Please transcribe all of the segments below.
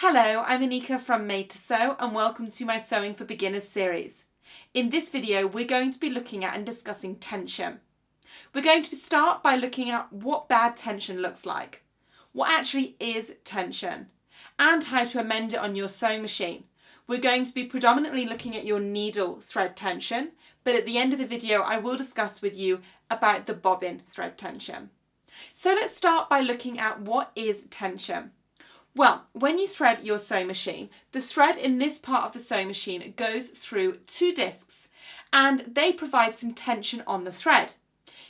Hello, I'm Anika from Made to Sew and welcome to my Sewing for Beginners series. In this video we're going to be looking at and discussing tension. We're going to start by looking at what bad tension looks like, what actually is tension, and how to amend it on your sewing machine. We're going to be predominantly looking at your needle thread tension, but at the end of the video I will discuss with you about the bobbin thread tension. So let's start by looking at what is tension. Well, when you thread your sewing machine, the thread in this part of the sewing machine goes through two discs and they provide some tension on the thread.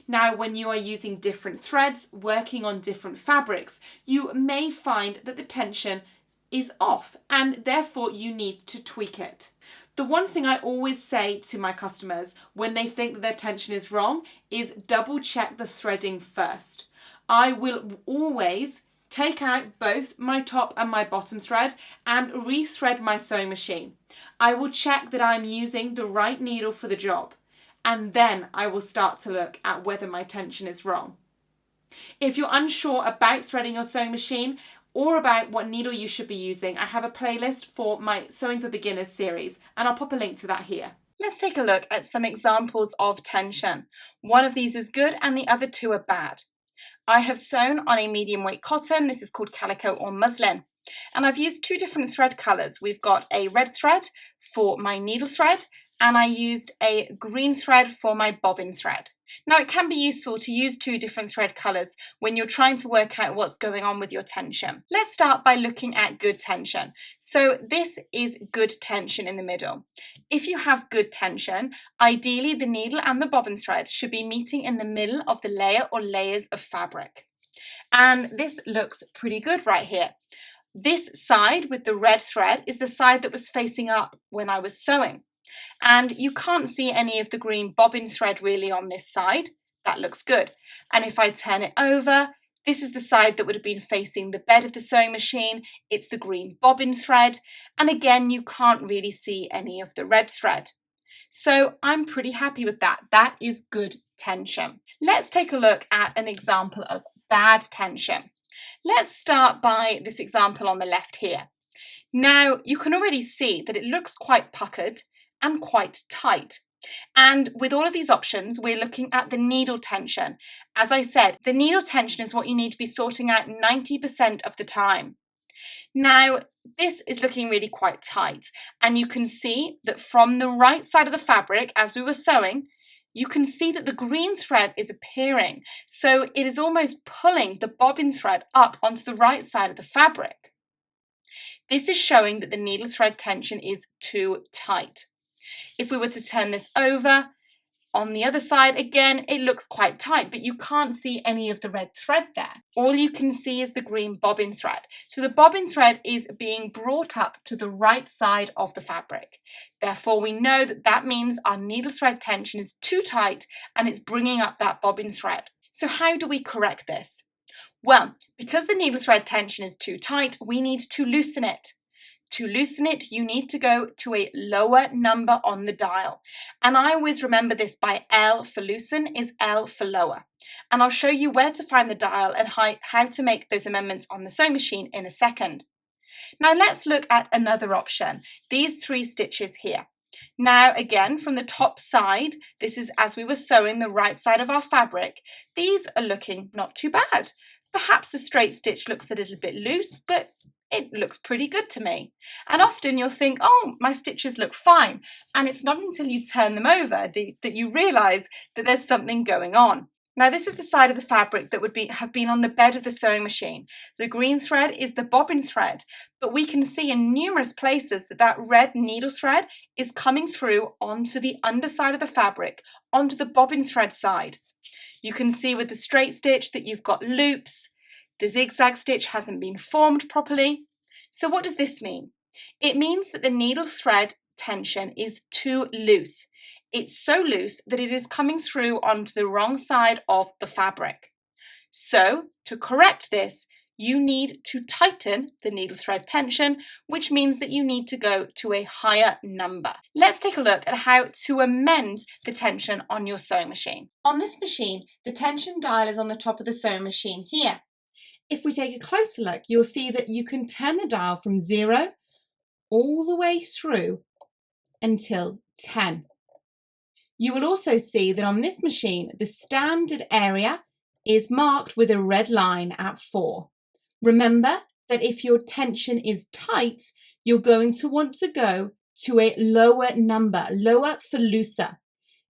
Now, when you are using different threads, working on different fabrics, you may find that the tension is off and therefore you need to tweak it. The one thing I always say to my customers when they think that their tension is wrong is double check the threading first. I will always take out both my top and my bottom thread and rethread my sewing machine. I will check that I'm using the right needle for the job, and then I will start to look at whether my tension is wrong. If you're unsure about threading your sewing machine or about what needle you should be using, I have a playlist for my Sewing for Beginners series, and I'll pop a link to that here. Let's take a look at some examples of tension. One of these is good and the other two are bad. I have sewn on a medium weight cotton. This is called calico or muslin. And I've used two different thread colours. We've got a red thread for my needle thread and I used a green thread for my bobbin thread. Now it can be useful to use two different thread colours when you're trying to work out what's going on with your tension. Let's start by looking at good tension. So this is good tension in the middle. If you have good tension, ideally the needle and the bobbin thread should be meeting in the middle of the layer or layers of fabric. And this looks pretty good right here. This side with the red thread is the side that was facing up when I was sewing. And you can't see any of the green bobbin thread really on this side. That looks good. And if I turn it over, this is the side that would have been facing the bed of the sewing machine. It's the green bobbin thread. And again, you can't really see any of the red thread. So I'm pretty happy with that. That is good tension. Let's take a look at an example of bad tension. Let's start by this example on the left here. Now, you can already see that it looks quite puckered and quite tight. And with all of these options, we're looking at the needle tension. As I said, the needle tension is what you need to be sorting out 90% of the time. Now, this is looking really quite tight, and you can see that from the right side of the fabric, as we were sewing, you can see that the green thread is appearing. So it is almost pulling the bobbin thread up onto the right side of the fabric. This is showing that the needle thread tension is too tight. If we were to turn this over, on the other side, again, it looks quite tight, but you can't see any of the red thread there. All you can see is the green bobbin thread. So the bobbin thread is being brought up to the right side of the fabric. Therefore, we know that that means our needle thread tension is too tight and it's bringing up that bobbin thread. So how do we correct this? Well, because the needle thread tension is too tight, we need to loosen it. To loosen it, you need to go to a lower number on the dial. And I always remember this by L for loosen is L for lower. And I'll show you where to find the dial and how to make those amendments on the sewing machine in a second. Now let's look at another option, these 3 stitches here. Now again, from the top side, this is as we were sewing the right side of our fabric. These are looking not too bad. Perhaps the straight stitch looks a little bit loose, but it looks pretty good to me. And often you'll think, oh, my stitches look fine. And it's not until you turn them over that you realise that there's something going on. Now this is the side of the fabric that would have been on the bed of the sewing machine. The green thread is the bobbin thread, but we can see in numerous places that that red needle thread is coming through onto the underside of the fabric, onto the bobbin thread side. You can see with the straight stitch that you've got loops. The zigzag stitch hasn't been formed properly. So what does this mean? It means that the needle thread tension is too loose. It's so loose that it is coming through onto the wrong side of the fabric. So to correct this, you need to tighten the needle thread tension, which means that you need to go to a higher number. Let's take a look at how to amend the tension on your sewing machine. On this machine, the tension dial is on the top of the sewing machine here. If we take a closer look, you'll see that you can turn the dial from 0 all the way through until 10. You will also see that on this machine, the standard area is marked with a red line at 4. Remember that if your tension is tight, you're going to want to go to a lower number, lower for looser.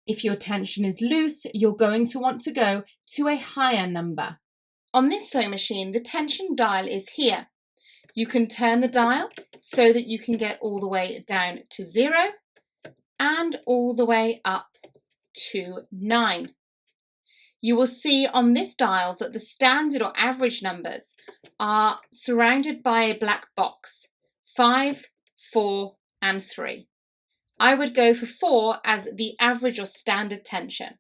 If your tension is loose, you're going to want to go to a higher number. On this sewing machine, the tension dial is here. You can turn the dial so that you can get all the way down to 0 and all the way up to 9. You will see on this dial that the standard or average numbers are surrounded by a black box, 5, 4 and 3. I would go for 4 as the average or standard tension.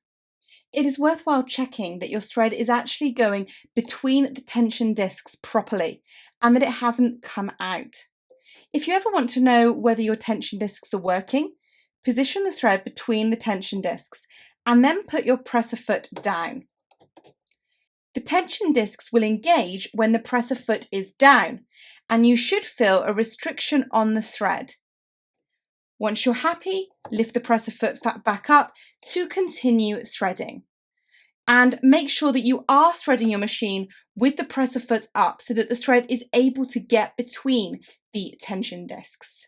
It is worthwhile checking that your thread is actually going between the tension discs properly and that it hasn't come out. If you ever want to know whether your tension discs are working, position the thread between the tension discs and then put your presser foot down. The tension discs will engage when the presser foot is down, and you should feel a restriction on the thread. Once you're happy, lift the presser foot back up to continue threading. And make sure that you are threading your machine with the presser foot up so that the thread is able to get between the tension discs.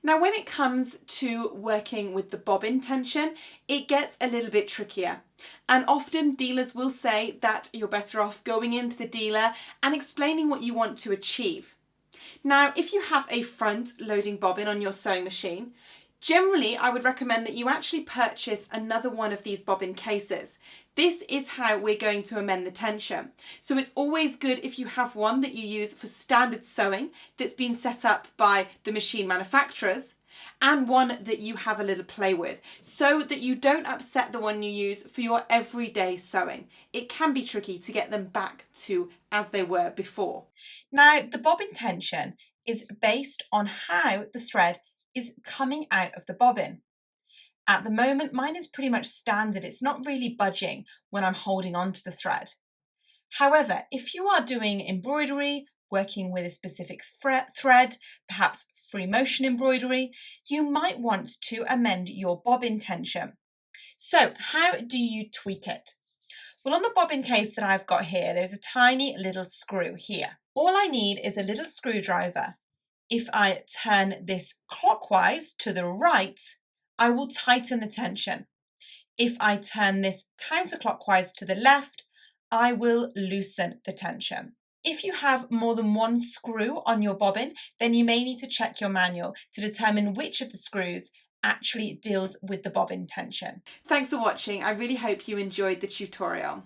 Now, when it comes to working with the bobbin tension, it gets a little bit trickier. And often dealers will say that you're better off going into the dealer and explaining what you want to achieve. Now, if you have a front loading bobbin on your sewing machine, generally I would recommend that you actually purchase another one of these bobbin cases. This is how we're going to amend the tension. So it's always good if you have one that you use for standard sewing that's been set up by the machine manufacturers, and one that you have a little play with, so that you don't upset the one you use for your everyday sewing. It can be tricky to get them back to as they were before. Now, the bobbin tension is based on how the thread is coming out of the bobbin. At the moment, mine is pretty much standard. It's not really budging when I'm holding on to the thread. However, if you are doing embroidery, working with a specific thread, perhaps free motion embroidery, you might want to amend your bobbin tension. So how do you tweak it? Well, on the bobbin case that I've got here, there's a tiny little screw here. All I need is a little screwdriver. If I turn this clockwise to the right, I will tighten the tension. If I turn this counterclockwise to the left, I will loosen the tension. If you have more than one screw on your bobbin, then you may need to check your manual to determine which of the screws actually deals with the bobbin tension. Thanks for watching. I really hope you enjoyed the tutorial.